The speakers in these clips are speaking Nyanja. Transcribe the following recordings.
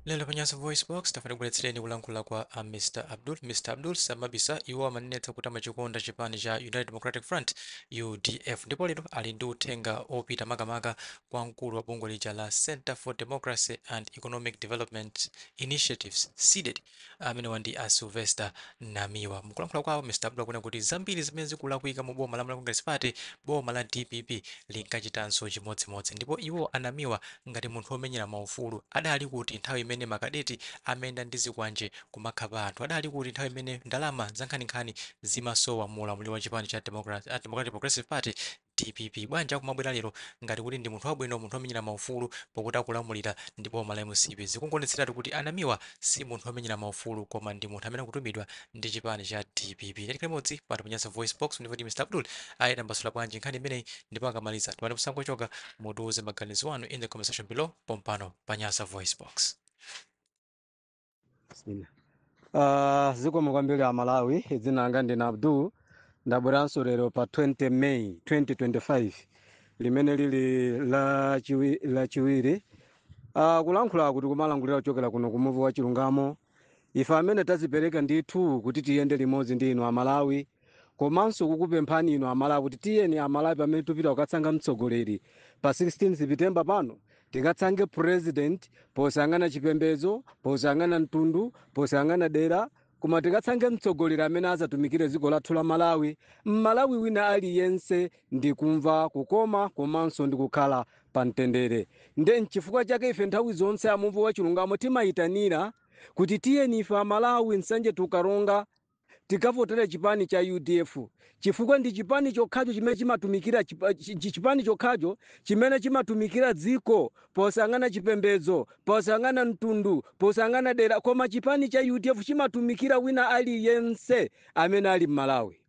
Lelo panyaso voice box tafuna kuletsereni kulankhula kwa Mr. Abdul Samabisa iwo amanenetsa kuti amachikonda chipani cha United Democratic Front UDF ndipo lero ali ndi uthenga opita makamaka kwa mkulu wa bungwe lija la Center for Democracy and Economic Development Initiatives CDED amene wandi a Sylvester Namiwa. Mkulankhula kwawo Mr. Abdul akuna kuti zambiri zimene zikulakwika mu boma la Congress Party boma la DPP linkachitanso chimodzimodzi ndipo iwo anamiwa ngati munthu omenyera maufulu adali kuti nthawi imene makadeti amene ndi zikwanje kumakhapa anthu adali kuti nthawi imene ndalama zankhaninkhani zimasowa mu ulamuliro wa chipani cha Democratic Progressive Party DPP. Bwanja kumabwera lero ngati kuti ndi munthu wabwino, munthu omenyera maufulu pokuti akulamulira ndi boma la MCP. Zikungonetseratu kuti anamiwa si munthu omenyera maufulu koma ndi munthu amene akutumidwa ndi chipani cha DPP. Ndikale modzi pano panyaso voice box ndivoti Mr. Abdul ayenda mbasula bwanji nkhani imeneyi ndipo akamaliza timati kusangochoka mutuuze maganizo anu in the comment section below pompano panyasa voice box. Zikomo kwambiri a Malawi, dzina langa ndine Abdul, ndabweranso lero pa 20 May 2025 limene lili la chiwiri kulankhula kuti kumalangulira kuchokera kuno kumuvu wa chilungamo ife amene tazipereka ndithu kuti tiyende limodzi ndi inu a Malawi, komanso kukupemphani inu a Malawi kuti tiyeni a Malawi pamene tupita kukatsanga mtsogoleri pa 16 September pano tikatsange president posangana chipembedzo, posangana mtundu, posangana dera, koma tikatsange mtsogoleri amene azatumikire dziko lathu la Malawi. Malawi wina aliyense ndi kumva kukoma komanso ndi kukhala pa mtendere. Nde nchifukwa chake ife nthawi zonse amuvu wa chilungamo timayitanira kuti tiyeni ife a Malawi nsanje tukaronga tikavotera chipani cha UDF chifukwa ndi chipani chokhacho chimene chimatumikira chipani chokhacho chimene chimatumikira dziko posangana chipembedzo, posangana mtundu, posangana dera, koma chipani cha UDF chimatumikira wina aliyense amene ali m'Malawi.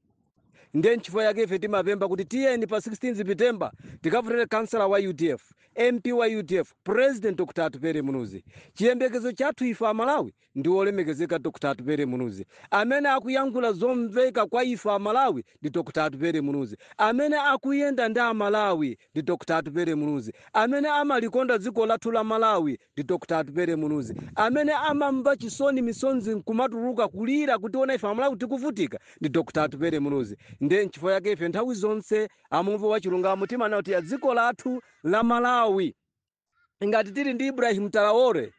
Nde nchifukwa yake ife timapempha kuti tiyeni pa 16 September tikavotera kansala wa UDF, MP wa UDF, President Dr. Atupele Munuzi. Chiyembekezo chathu ife a Malawi ndi olemekezeka Dr. Atupele Munuzi. Amene akuyankhula zomveka kwa ife a Malawi ndi Dr. Atupele Munuzi. Amene akuyenda ndi a Malawi ndi Dr. Atupele Munuzi. Amene amalikonda dziko lathu la Malawi ndi Dr. Atupele Munuzi. Amene amamva chisoni misonzi nkumatuluka kulira kuti ona ife a Malawi tikuvutika ndi Dr. Atupele Munuzi. Nde nchifukwa yake ife nthawi zonse amuvu wa chilungamo timanena kuti dziko lathu la Malawi ngati tili ndi Ibrahim Traore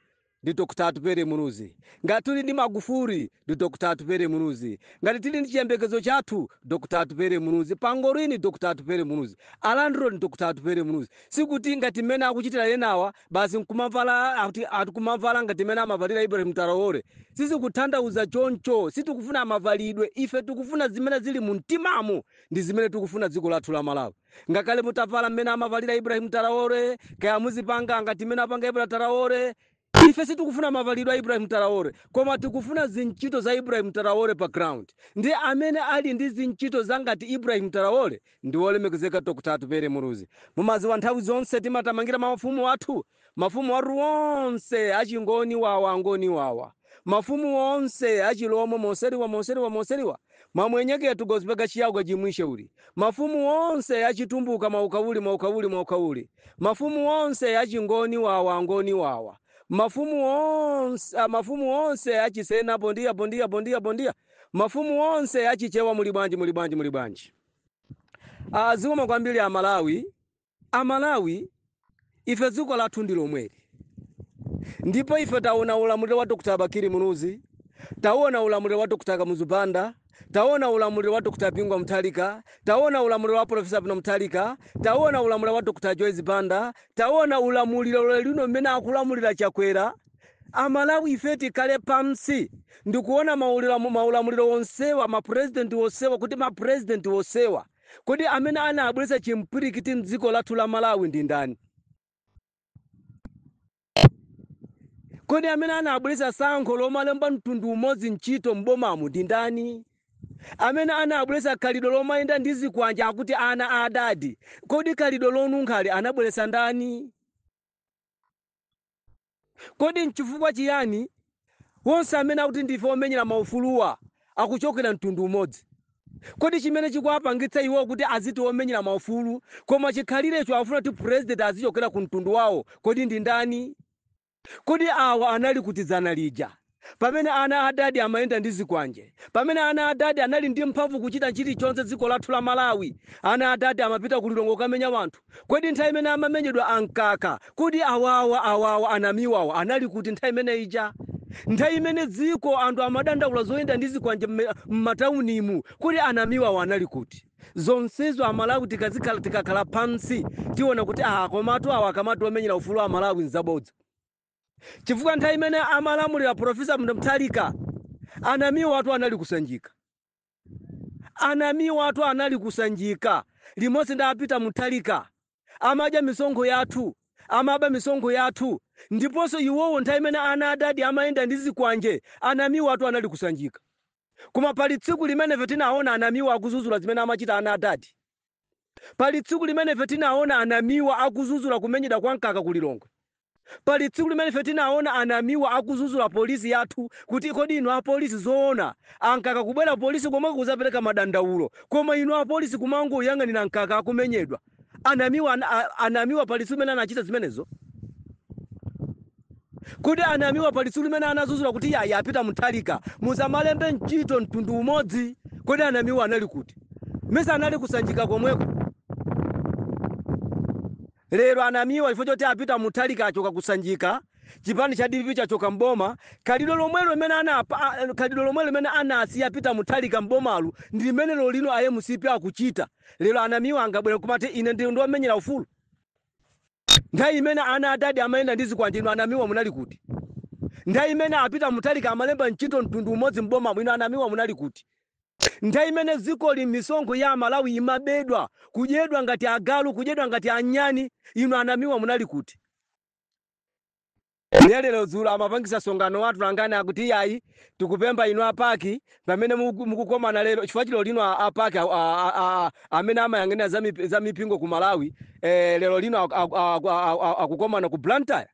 ndi Dr. Atupele Munuzi, ngati tili ndi Magufuli ndi Dr. Atupele Munuzi, ngati tili ndi chiyembekezo chathu Dr. Atupele Munuzi, Pangorini Dr. Atupele Munuzi, Alandro ndi Dr. Atupele Munuzi. Sikuti ngati mmene akuchitira yenawa basi nkumavala atikumamvala ngati mmene amavalira Ibrahim Traore. Sisi kutanthauza choncho, sitikufuna amavalidwe, ife tikufuna zimene zili mu mtimamo ndi zimene tikufuna dziko lathu la Malawi. Ngakale mutavala mmene amavalira Ibrahim Traore, kaya muzipanga ngati mmene apanga Ibrahim Traore, ife sitikufuna mavalidwe a Ibrahim Traore, koma tikufuna zinchito za Ibrahim Traore pa ground. Ndi amene ali ndi zinchito za ngati Ibrahim Traore ndi olemekezeka Dr. Atupele Munuzi. Mumaziwa nthawi zonse timatamangira mafumu athu, mafumu athu onse achingoni wawa angoni wawa, mafumu onse achilomo moseriwa mamwenyeketu gozipeka chiyagwa jimwishe uli, mafumu onse achitumbuka maukawuli, mafumu onse achingoni wawa angoni wawa, mafumu onse achisena bondia, mafumu onse achichewa muli bwanji. Zikomo kwambiri a Malawi ife dziko lathu ndi lomweli. Ndipo ife taona ulamuliro wa Dr. Bakiri Munuzi, taona ulamuliro wa Dr. Kamuzubanda, taona ulamuliro wa Dr. Pingwa Mutharika, taona ulamuliro wa Professor Pino Mutharika, taona ulamuliro wa Dr. Joyce Banda, taona ulamuliro lino mmene akulamulira Chakwera. A Malawi ife tikale pamsi ndikuona maulamuliro onsewa, mapresident onsewa, kuti mapresident onsewa kodi amene anabweretsa chimpwirikiti mdziko lathu la Malawi ndi ndani? Kodi amene anabweretsa sankho lomalemba mtundu umodzi ntchito m'bomamu ndi ndani? Amene anabweretsa khalidwe lomayenda ndi zikwanja akuti ana adadi, kodi khalidwe lonunkhali anabweretsa ndani? Kodi nchifukwa chiyani wonse amene akuti ndife omenyera maufuluwa akuchokera mtundu umodzi? Kodi chimene chikuwapangitsa iwo kuti aziti omenyera maufulu koma chikhalirecho afuna kuti president azichokera ku mtundu wawo, kodi ndi ndani? Kodi awa anali kutizana lija pamene ana adadi amayenda ndi zikwanje, pamene ana adadi anali ndi mphamvu kuchita chilichonse dziko lathu la Malawi, ana adadi amapita kulilongo kamenya wanthu. Kodi nthawi imene amamenyedwa ankaka, kodi awawa anamiwawa anali kuti nthawi imene ija? Nthawi imene dziko anthu amadandaula zoyenda ndi zikwanje m'mataunimu, kodi anamiwawa anali kuti? Zonsezo Amalawi tikakhala pansi tiona kuti komatu awa akamati omenyera ufulu wa Malawi nzabodza. Chifukwa nthawi imene amalamulira Profesa Mutharika, anamiwa atu anali kusanjika. Anamiwa atu anali kusanjika. Limodzi ndapita Mutharika, amadya misonkho yathu, amaba misonkho yathu. Ndiponso iwowo nthawi imene ana adadi amayenda ndi zikwanje, anamiwa atu anali kusanjika. Koma pali tsiku limene tinaona anamiwa akuzuzula zimene amachita ana adadi. Pali tsiku limene tinaona anamiwa akuzuzula kumenyedwa kwa nkaka kulilongwe. Pali tsiku limene tinaona anamiwa akuzuzula polisi yathu kuti kodi inu apolisi zoona ankaka kubwera polisi komwe kuzapereka madandaulo, koma inu apolisi kumangoyang'anira nkaka akumenyedwa. Anamiwa pali tsiku limene anachita zimenezo. Kodi anamiwa pali tsiku limene anazuzula kuti yayi apita Mutharika muzamalembe ntchito mtundu umodzi. Kodi anamiwa anali kuti? Mesa anali kusanjika komweko. Lero anamiwa ifo choti apita Mutharika achoka kusanjika, chipani cha DPP chachoka mboma, kalilo lomwelo limene anasi apita Mutharika mbomalu ndi limene lolino aye musipi akuchita. Lero anamiwa angabwera kumati ine ndi omenyera ufulu. Nthawi imene ana adadi amayenda ndi zikwanje inu anamiwa munali kuti? Nthawi imene apita Mutharika amalemba ntchito mtundu umodzi mboma inu anamiwa munali kuti? Nthawi imene dziko misonkho ya Malawi imabedwa, kudyedwa ngati agalu, kudyedwa ngati anyani, inu anamiwa munali kuti? Lero dzulo amapangisa songano watu langani akuti yayi tikupemba inu apaki pamene mukukomana lero chifukwa chilo lino apaki amene amayang'anira za mipingo ku Malawi, lero lino akukomana ku Blantyre,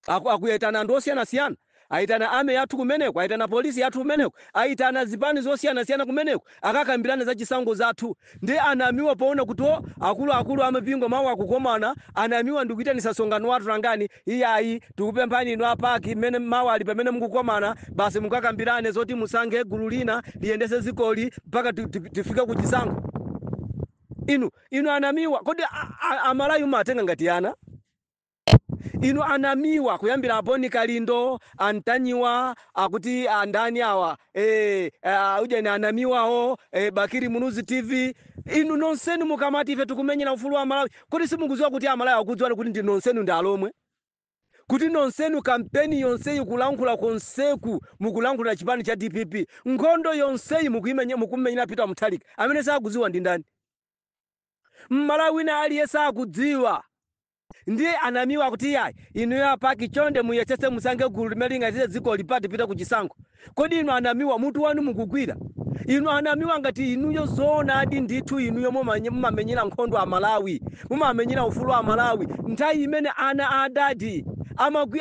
akuyetana anthu osiyanasiyana. Aitana ame yathu kumeneko, aitana polisi yathu kumeneko, aitana zipani zosiyana kumeneko, akakambirana za chisango zathu. Ndi anamiwa poona kuti akulu amapingo mawu akukomana, anamiwa ndikuitanisa songano watu langani iyayi tikupemphani inu apaki mmene mawu ali pamene mukukomana basi mukakambirane zoti musange gulu lina liyendese zikoli mpaka tifike ku chisango. Inu anamiwa kodi Amalawi mumatenga ngati ana? Inu anamiwa kuyambira Boni Kalindo, Antanyiwa, akuti andani awa, ujeni anamiwao, Bakiri Munuzi TV. Inu nonsenu mukamati ife tukumenyera ufulu wa Malawi. Kodi simukuziwa kuti Amalawi akudziwa kuti ndi nonsenu ndi alomwe? Kuti nonsenu kampeni yonseyi kulankhula konseku mukulankhula chipani cha DPP. Nkhondo yonseyi mukumenyera Peter Mutharika. Amene sakudziwa ndi ndani? Malawi na aliyesa akudziwa. Ndiye anamiwa kuti yayi inu apaki chonde muyesese musange gulu limene lingathe dziko lipati pita ku chisankho. Kodi inu anamiwa mutu wanu mukugwira? Inu anamiwa ngati inuyo zoona adi ndithu inuyo mumamenyera nkhondo a Malawi, mumamenyera ufulu wa Malawi. Nthawi imene ana adadi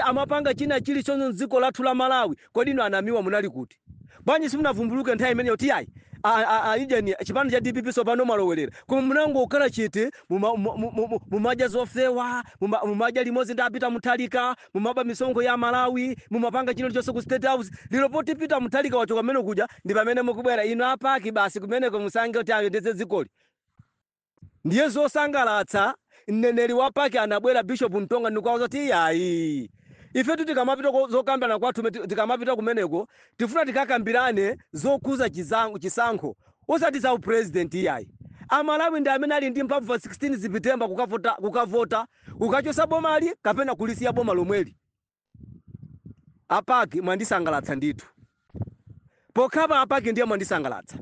amapanga china chilichonse m'dziko lathu la Malawi, kodi inu anamiwa munali kuti? Bwanji simunavumbuluke nthawi imene yoti yayi ijeni chipani cha DPP sopano malowerera koma munango ukhala chete mumadya zofewa, mumadya limodzi ndi apita Mutharika, mumaba misonkho ya Malawi, mumapanga chino chonse ku State House. Lero poti Peter Mutharika wachoka mmene kuja ndi pamene mukubwera inu apaki basi kumeneko musange kuti ayendetse dzikoli. Ndiye zosangalatsa mneneri wa paki anabwera Bishop Ntonga ndikwaza kuti yayi ife tikamapita zokambirana kwathu tikamapita kumeneko tifuna tikakambirane zokuza chisankho osati za president yayi. Amalawi ndi amene ali ndi mphamvu 16 September kukavota ukachosa boma ali kapena kulisiya boma lomweli. Apaki mwandisangalatsa ndithu. Pokhapa apaki ndiye mwandisangalatsa.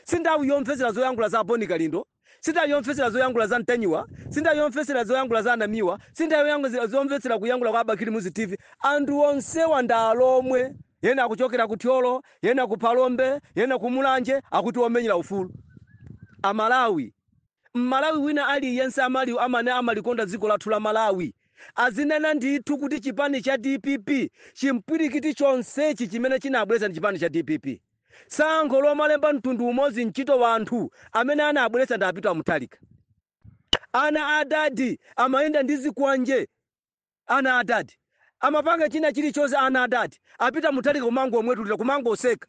Sindawi yomfezera zoyankhula za Boni Kalindo, sindawi yomfezera zoyankhula za Antanyiwa, sindawi yomfezera zoyankhula za Anamiwa, sindawi yomfezera kuyankhula kwa Bakiri Munuzi TV. Anthu onsewa ndalomwe, yena akuchokera ku Tyolo, yena ku Palombe, yena ku Mulanje, akuti omenyera ufulu. Amalawi wina aliyense amene amalikonda dziko lathu la Malawi azinena ndithu kuti chipani cha DPP chimpwirikiti chonsechi chimene chinabweretsa ndi chipani cha DPP. Sankho lomalemba mtundu umodzi ntchito wanthu amene anabweretsa ndi Peter Mutharika. Ana adadi amayenda ndi zikwanje. Ana adadi amapanga china chilichonse ana adati apita Mutharika kumango omwetulira kumango oseka.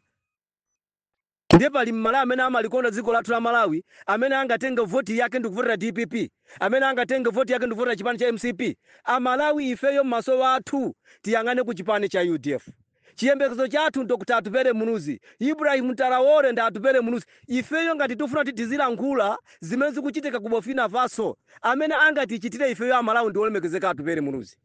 Ndiye pali Malawi amene amalikonda dziko lathu la Malawi amene angatenga voti yake ndikuvotera DPP, amene angatenga voti yake ndikuvotera chipani cha MCP. Amalawi ifeyo m'maso wathu tiyang'ane ku chipani cha UDF. Chiyembekezo chathu ndikuti atupere Munuzi, Ibrahim Traore ndi atupere Munuzi. Ifeyo ngati tifuna kuti tizilankhula zimene zikuchitika ku Burkina Faso, amene angatichitire ifeyo Amalawi ndi olemekezeka atupere Munuzi.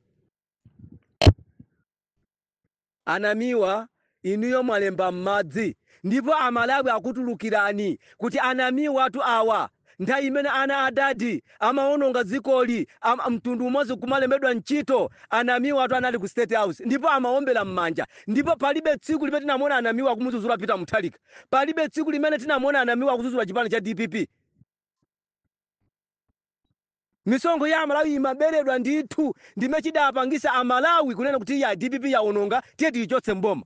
Anamiwa inuyo mwalemba m'madzi, ndipo Amalawi akutulukirani kuti anamiwa atu awa nthawi imene ana adadi amaononga dzikoli mtundu umodzi kumalembedwa ntchito. Anamiwa atu anali ku State House ndipo amaombera m'manja, ndipo palibe tsiku limene tinamona anamiwa akumuzuzula Peter Mutharika, palibe tsiku limene tinamona anamiwa akuzuzula chipani cha DPP. Misonkho ya Amalawi imaberedwa ndithu ndime chidapangisa Amalawi kunena kuti ya DPP yaononga tiye tichotse mboma.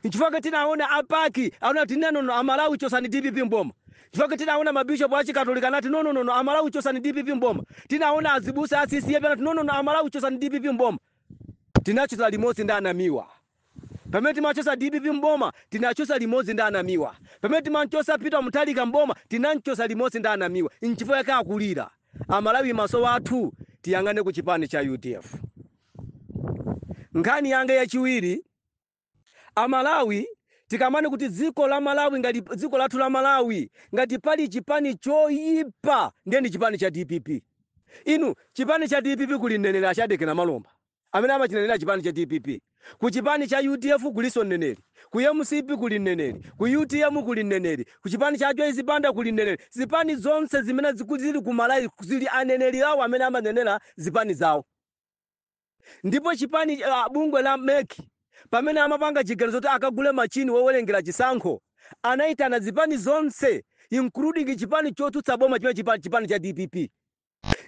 Nchifukwa tinaona apaki aona tineno Amalawi chosani DPP mboma. Nchifukwa tinaona mabishop a Chikatolika nati no Amalawi chosani DPP mboma. Tinaona azibusa asisi yepe nati no Amalawi chosani DPP mboma. Tinachosa limodzi ndi anamiwa. Pamene timachosa DPP mboma tinachosa limodzi ndi anamiwa. Pamene timachosa Peter Mutharika mboma tinanchosa limodzi ndi anamiwa. Nchifukwa yake akulira Amalawi maso wathu tiyang'ane ku chipani cha UDF. Nkhani yange yachiwiri, Amalawi tikamane kuti dziko la Malawi ngati dziko lathu la Malawi ngati pali chipani choyipa ndiye chipani cha DPP. Inu chipani cha DPP kuli mneneri Ashadeke na Malomba amene amachinenera chipani cha DPP. Ku chipani cha UDF kuliso mneneri, ku MCP kuli mneneri, ku UTM kuli mneneri, ku chipani cha Joyce Banda kuli mneneri. Zipani zonse zimene zili ku Malawi zili aneneri awo amene amanenera zipani zawo. Ndipo chipani bungwe la MEC pamene amapanga chiganizo kuti akagule machini wowerengera chisankho anaitana zipani zonse including chipani chotutsa boma chipani cha DPP.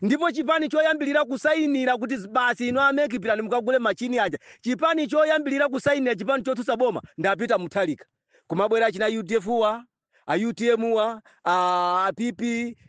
Ndipo chipani choyambilira kusayinira kuti basi ino ameki pitani mukagule machini aja, chipani choyambilira kusayinira chipani chotutsa boma ndapita Mutharika. Kumabwera china UDF wa UTM wa PP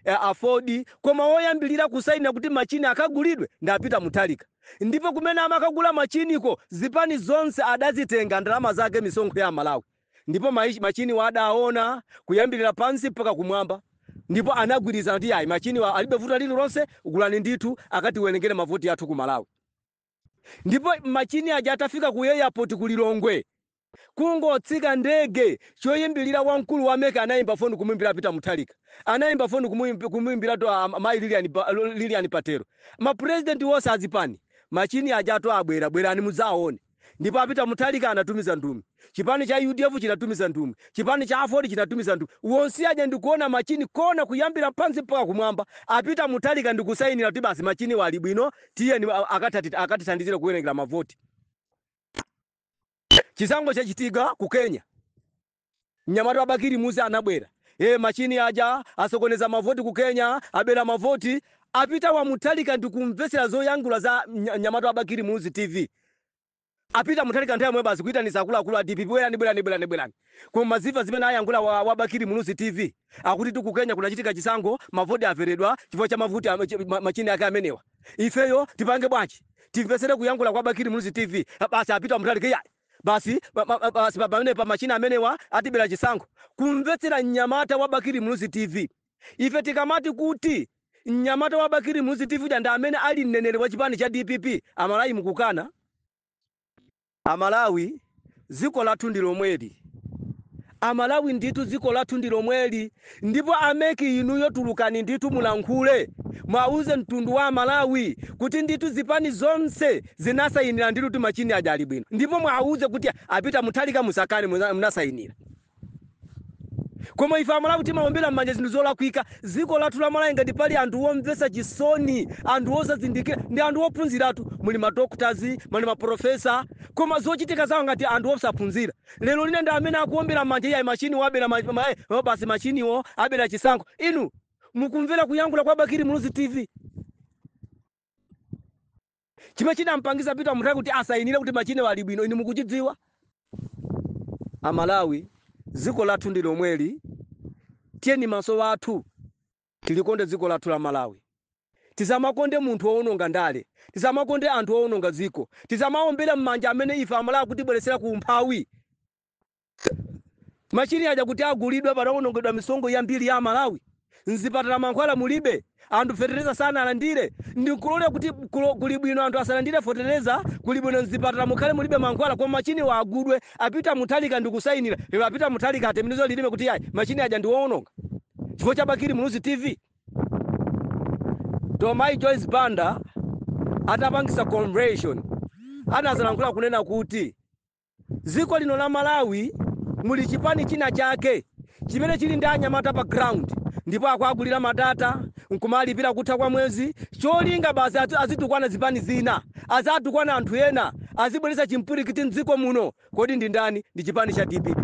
afodi koma woyambilira kusayinira kuti machini akagulidwe ndapita Mutharika. Ndipo kumene amakagula machiniko zipani zonse adazitenga ndalama zake misonkho ya Malawi. Ndipo machini wadaona kuyambilira pansi mpaka kumwamba. Ndipo anagwirizana kuti ayi machini wa alibe vuta lililonse ugulani ndithu akati werengere mavoti athu ku Malawi. Ndipo machini aja atafika ku airport ku Lilongwe kungotsika ndege choyimbilira wamkulu wa MEC anayimba foni kumuimbira Peter Mutharika, anayimba foni kumuimbira to Mai Lilian Patero. Ma president wose azipani machini aja to bwerani muzaone. Ndipo Peter Mutharika anatumiza ndumi, chipani cha UDF chinatumiza ndumi, chipani cha Afodi chinatumiza ndumi. Wonse aje ndikuona machini kona kuyambira pansi mpaka kumwamba. Peter Mutharika ndikusayinira kuti basi machini wali bwino tiye akatithandizira kuwerengera mavoti. Chisango chachitika ku Kenya, mnyamata wa Bakiri Muzi anabwera machini aja asokoneza mavoti ku Kenya, abera mavoti. Apita wa Mutharika ndikumvesera zoyangula za mnyamata wa Bakiri Muzi TV. Apita Mutharika nthawi basi kuitanisa akulu a DPP bwerani. Koma maziva zimene ayangula wa Bakiri Muzi TV akuti tu ku Kenya kunachitika chisango, mavoti averedwa chifukwa cha mavoti machini ake amenewa. Ifeyo tipange bwanji timvesere kuyangula kwa Bakiri Muzi TV. Basi apita Mutharika ya basi pamene pa machina amenewa atibera chisankho kumvetsera mnyamata wa Bakiri Muzi TV. Ife tikamati kuti mnyamata wa Bakiri Muzi TV ndi amene ali mneneri wa chipani cha DPP, Amalawi mukukana. Amalawi ziko lathu ndi lomweli. Amalawi nditu ziko lathu ndi lomweli. Ndipo ameki inuyo tulukani nditu mulankhule mwauze mtundu wa Malawi kuti nditu zipani zonse zinasayinira nditu kuti machini aja ali bwino. Ndipo mwauze kuti apita Mutharika musakane munasayinira. Koma ife Amalawi timaombera mmanja zinthu zolakwika. Ziko lathu la Malawi ngati pali anthu omvesa chisoni, anthu osazindikira, ndi anthu ophunziratu, muli ma doctors, muli ma professor, koma zochitika zawo ngati anthu osaphunzira. Lero lino ndi amene akuombera mmanja ya machini wabera basi machini wo abera chisankho. Inu mukumvera kuyangula kwa Bakiri Muzi TV. Chimene chinampangiza Peter Mutharika kuti asayinire kuti machini wali bwino inu mukuchidziwa? Amalawi ziko lathu ndi lomweli. Tieni maso wathu tilikonde ziko lathu la Malawi. Tisamakonde munthu owononga ndale, tisamakonde anthu owononga dziko, tisamaombera m'manja amene ife amalawi kutibweresera ku umphawi. Machini aja kuti agulidwe patawonongedwa misongo yambiri ya Malawi. Nzipatala mankhwala mulibe, anthu fetereza sana alandire. Ndikulole kuti kuli bwino anthu asalandire fetereza, kuli bwino nzipatala mukhale mulibe mankhwala, koma machini wagudwe apita Mutharika ndikusayinira. Lero apita Mutharika atembenuzo lilime kuti yayi machini aja ndi owononga. Chifukwa cha Bakiri Mnuzi TV. Tomai Joyce Banda atapangisa conversion. Anazalankhula kunena kuti dziko lino la Malawi muli chipani china chake chimene chili ndi anyamata pa ground, ndipo akwagulira madata nkumalipira kutha kwa mwezi, cholinga basi azitukwana zipani zina, azatukwana anthu ena, azibwereza chimpwirikiti mdziko muno. Kodi ndi ndani? Ndi chipani cha DPP.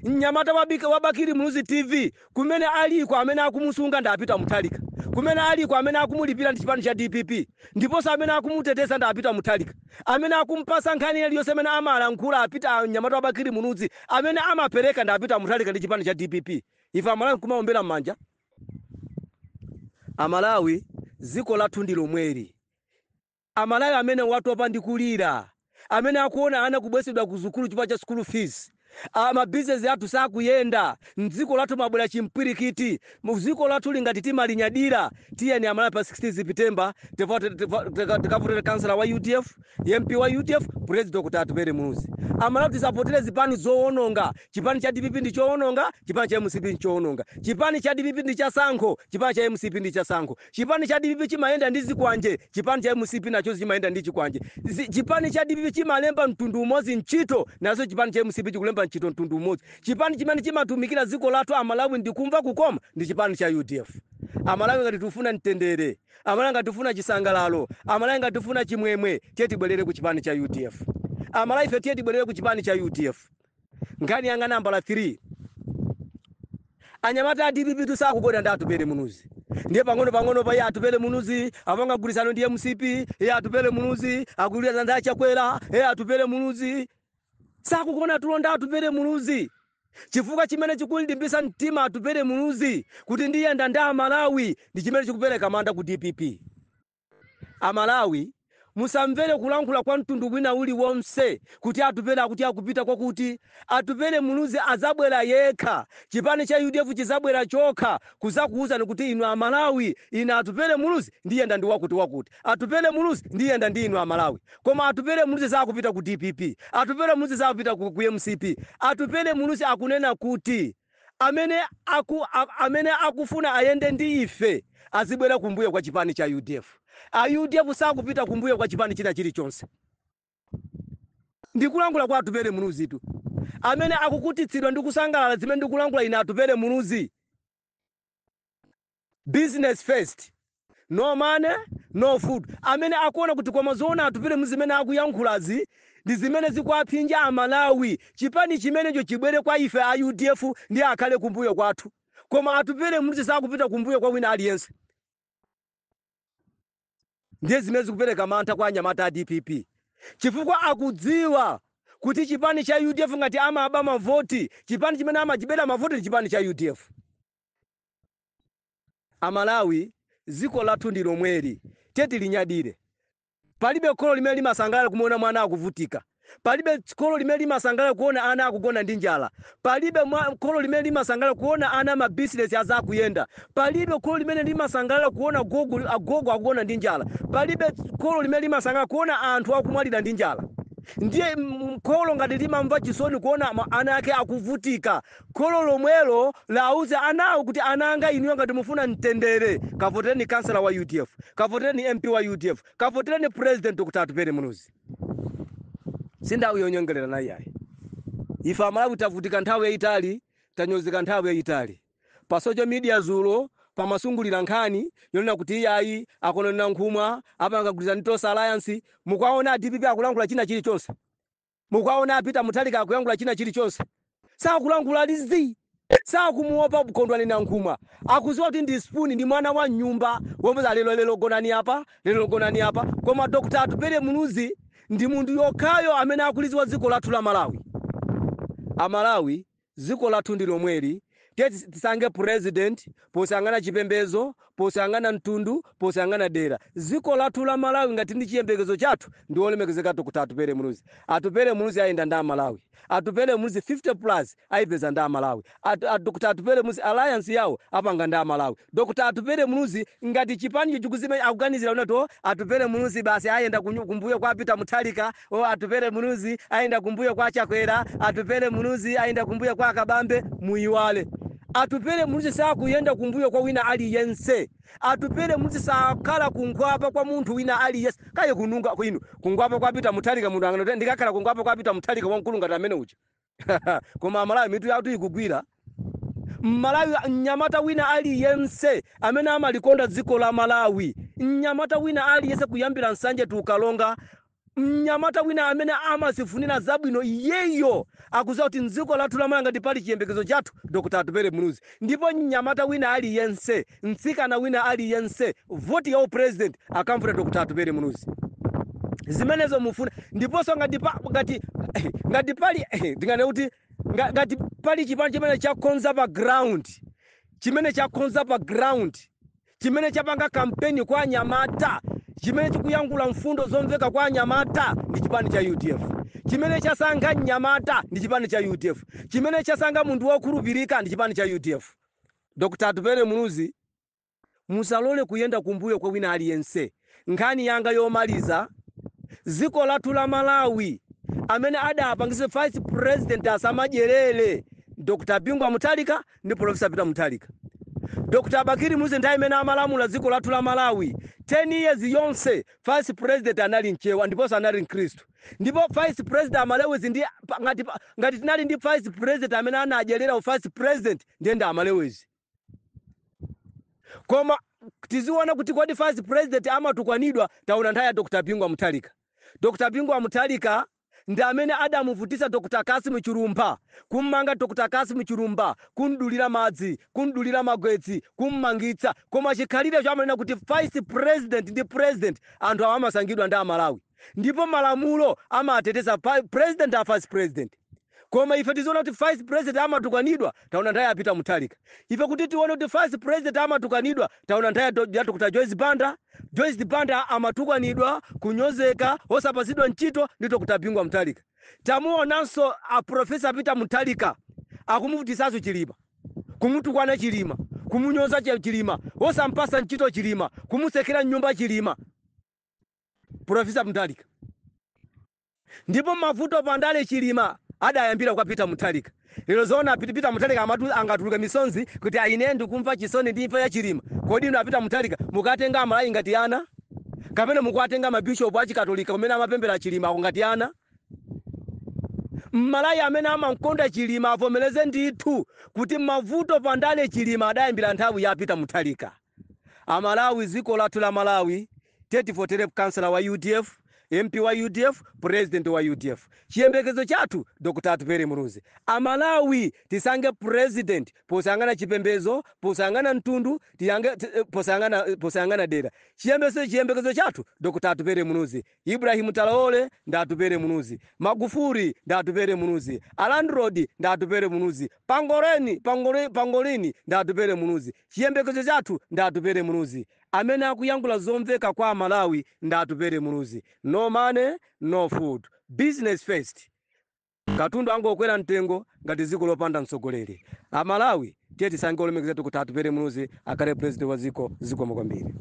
Mnyamata wa Bakiri Mnuzi TV kumene aliko amene akumusunga ndapita Mutharika, kumene aliko amene akumulipira ndi chipani cha DPP, ndiponso amene akumutetesa ndapita Mutharika, amene akumpasa nkhani iliyonse amene amalankhula apita mnyamata wa Bakiri Mnuzi, amene amapereka ndapita Mutharika ndi chipani cha DPP. Ife Amalawi kumaombera m'manja. Amalawi dziko lathu ndi lomweri. Amalawi amene watopa ndi kulira, amene akuona ana kubwesedwa ku sukulu chifukwa cha school fees. Mabizinesi athu sakuyenda, mdziko lathu mabwera chimpwirikiti, mdziko lathu lingati timalinyadira. Tiyeni Amalawi pa 16 September tikavotera kansala wa UDF, MP wa UDF, president kuti atupere Mnuzi. Amalawi tisapotere zipani zoononga. Chipani cha DPP ndi choononga, chipani cha MCP ndi choononga. Chipani cha DPP ndi cha Sankho, chipani cha MCP ndi cha Sankho. Chipani cha DPP chimayenda ndi zikwanje, chipani cha MCP nacho chimayenda ndi chikwanje. Chipani cha DPP chimalemba mtundu umodzi ntchito, nazo chipani cha MCP chikulemba ntchito mtundu umodzi. Chipani chimene chimatumikira dziko lathu Amalawi ndi kumva kukoma ndi chipani cha UDF. Amalawi ngati tufuna mtendere, Amalawi ngati tufuna chisangalalo, Amalawi ngati tufuna chimwemwe, tiye tibwerere ku chipani cha UDF. Amalawi ife tiye tibwerere ku chipani cha UDF. Ngani yanga nambala 3. Anyamata a DPP tusakukonda ndatupere Mnuzi. Ndiye pang'ono pa atupere Mnuzi, apanga gulizano ndi MCP, atupere Mnuzi, agulira zanza chakwera, atupere Mnuzi. Sakukona tulonda atupere Mnuzi. Chifukwa chimene chikulimbisa mtima atupere Mnuzi kuti ndiye ndanda Amalawi ndi chimene chikupereka manda ku DPP. Amalawi musamvere kulankhula kwa mtundu wina uli wonse kuti atupere akuti akupita kwa kuti atupere Mnuzi azabwera yekha. Chipani cha UDF chizabwera chokha kuzakuuza kuti inu Amalawi ina atupere Mnuzi ndiye ndandi wakuti atupere Mnuzi ndiye ndandi inu Amalawi. Koma atupere Mnuzi zakupita ku DPP, atupere Mnuzi zakupita ku MCP. Atupere Mnuzi akunena kuti amene akufuna ayende ndi ife azibwera kumbuyo kwa chipani cha UDF. UDF sakupita kumbuyo kwa chipani china chilichonse. Ndikulangula kwa atupere Mnuzi tu. Amene akukutitsidwa ndi kusangalala zimene ndikulangula ina atupere Mnuzi. Business first. No money, no food. Amene akuona kuti kwa mazona atupere Mnuzi zimene akuyankhulazi ndi zimene zikuaphinja Amalawi. Chipani chimenecho chibwere kwa ife UDF ndi akhale kumbuyo kwathu. Koma atupere Mnuzi sakupita kumbuyo kwa wina aliyense. Ndiye zimene zikupereka mantha kwa anyamata a DPP. Chifukwa akudziwa kuti chipani cha UDF ngati amaba mavoti, chipani chimene amachibera mavoti ndi chipani cha UDF. Amalawi dziko lathu ndi lomweri, teti linyadire. Palibe kholo limene limasangalala kumuona mwana akuvutika. Palibe kholo limene limasangalala kuona ana akugona ndi njala. Palibe kholo limene limasangalala kuona ana mabusiness azakuyenda. Palibe kholo limene limasangalala kuona agogo akugona ndi njala. Palibe kholo limene limasangalala kuona anthu akumwalira ndi njala. Ndiye kholo ngati limamva chisoni kuona ana ake akuvutika. Kholo lomwelo lauze anawo kuti ananga inuyo ngati mufuna mtendere, kavotereni kansala wa UDF, kavotereni MP wa UDF, kavotereni president kuti atupere Mnuzi. Sinda uyonyongelera nayi yayi. Ife Amalawi tavutika nthawi yayitali, tanyozeka nthawi yayitali. Pa social media zulo pamasungulira nkhani yonena kuti yayi akonena nkhumwa apanga gulizani tosa alliance. Mukaona DPP akulankhula china chilichonse. Mukaona apita Mutharika akuyankhula china chilichonse. Sakulankhula lizi. Sakumuopa kukondwani na nkhumwa. Akuziwa kuti ndi spoon ndi mwana wa nyumba womwe lero gonani apa, lero gonani apa. Koma Dr. Atupere Mnuzi ndi munthu yokhayo amene akuliziwa dziko lathu la Malawi. Amalawi dziko lathu ndi lomweri. Tisange president posangana chipembezo posangana mtundu posangana dera. Ziko lathu la Malawi ngati ndi chiyembekezo chathu ndi olemekezeka kuti atupere muluzi. Atupere muluzi ayenda nda Malawi. Atupere muluzi 50 plus aipeza nda Malawi. Dr. Atupere muluzi alliance yawo apanga nda Malawi. Dr. Atupere muluzi ngati chipani chikuzime akuganizira unato atupere muluzi basi ayenda kumbuyo kwa Peter Mutharika, atupere muluzi ayenda kumbuyo kwa Chakwera, atupere muluzi ayenda kumbuyo kwa Kabambe, muyiwale. Atupere muluzi saa kuyenda kumbuyo kwa wina aliyense. Atupere muluzi saa kala kungwapa kwa muntu wina aliyense. Kaye kununga kwinu kungwapa kwa Peter Mutharika mundu angano ndikakhala kungwapa kwa Peter Mutharika wankulu ngati amene uja. Koma Malawi mitu yathu ikugwira. Malawi nyamata wina aliyense amene amalikonda dziko la Malawi. Nyamata wina aliyense kuyambira nsanje tukalonga. Nyamata wina amene amasifunira zabwino yeyo akuza kuti nziko lathu la Malawi ngati pali chiyembekezo chathu Dr. Atupere muluzi. Ndipo nyamata wina aliyense, mtsikana wina aliyense, voti ya president akamfuta Dr. Atupere muluzi. Zimenezo mufuna ndiponso ngati pali ndingane kuti ngati pali chipani chimene chakonza pa ground, chimene chakonza pa ground, chimene chapanga kampeni kwa nyamata, chimene chikuyangula mfundo zomveka kwa nyamata ndi chipani cha UDF. Chimene chasanga nyamata ndi chipani cha UDF. Chimene chasanga mundu wokhulupirika ndi chipani cha UDF. Dr. Atupere muluzi musalole kuyenda kumbuyo kwa wina aliyense. Nkhani yanga yomaliza, ziko lathu la Malawi amene adapangise vice president asamadyerere Dr. Bingwa Mutharika ndi Professor Peter Mutharika. Dr. Bakiri Muluzi ndiye amene amalamula ziko lathu la Malawi 10 years yonse. Vice president anali Nchewa ndiponso anali Mkristo. Ndipo vice president amalewezi ndi ngati tinali ndi vice president amene anadyerera vice president ndiye ndi amalewezi. Koma tiziona kuti kodi vice president amatukwanidwa tauna nthawi ya Dr. Bingwa Mutharika. Dr. Bingwa Mutharika ndi amene adamuvutisa Dr. Kassim Chirumba, kummanga Dr. Kassim Chirumba, kundulira madzi, kundulira magwetsi, kummangitsa. Koma chikhalire chamanena kuti vice president ndi president anthu awo amasangidwa ndi Amalawi. Ndipo malamulo amateteza president a vice president. Koma ife tiziona kuti vice president amatukwanidwa tauna nthawi ya Peter Mutharika. Ife kuti tione kuti vice president amatukwanidwa tauna nthawi ya Dr. Joyce Banda. Joyce Banda amatukwanidwa kunyozeka osapatsidwa ntchito ndi Dr. Bingwa Mutharika. Tamuonanso a Professor Peter Mutharika akumuvutisanso Chilima, kumutukwana Chilima, kumunyoza Chilima, osampasa ntchito Chilima, kumusekera nyumba Chilima Professor Mutharika. Ndipo mavuto pandale Chilima adayambira kwa Peter Mutharika. Lero zona Peter Mutharika angatuluka misonzi kuti aine ndikumva chisoni ndi imfa ya Chilima. Kodi ino Peter Mutharika mukatenga Amalawi ngati ana? Kapena mukatenga mabishop a Chikatolika kumene amapembera Chilima ngati ana? Malawi amene amankonda Chilima avomereze ndithu kuti mavuto pandale Chilima adayambira nthawi ya Peter Mutharika. Amalawi ziko lathu la Malawi 34 kansala wa UDF, MP wa UDF, president wa UDF. Chiyembekezo chathu Dr. Atupere muluzi. Amalawi tisange president posangana chipembezo, posangana mtundu, posangana dera. Chiyembekezo chathu Dr. Atupere muluzi. Ibrahim Traore nda Atupere muluzi. Magufuli nda Atupere muluzi. Alandrod nda Atupere muluzi. Pangolini nda Atupere muluzi. Chiyembekezo chathu nda Atupere muluzi. Amene akuyangula zomveka kwa Malawi nda Atupere muluzi. No money, no food. Business first. Katundu angokwera mtengo ngati ziko lopanda mtsogoleri. Amalawi tiye tisange olemekezatu kuti Atupere muluzi akale president wa ziko kwambiri.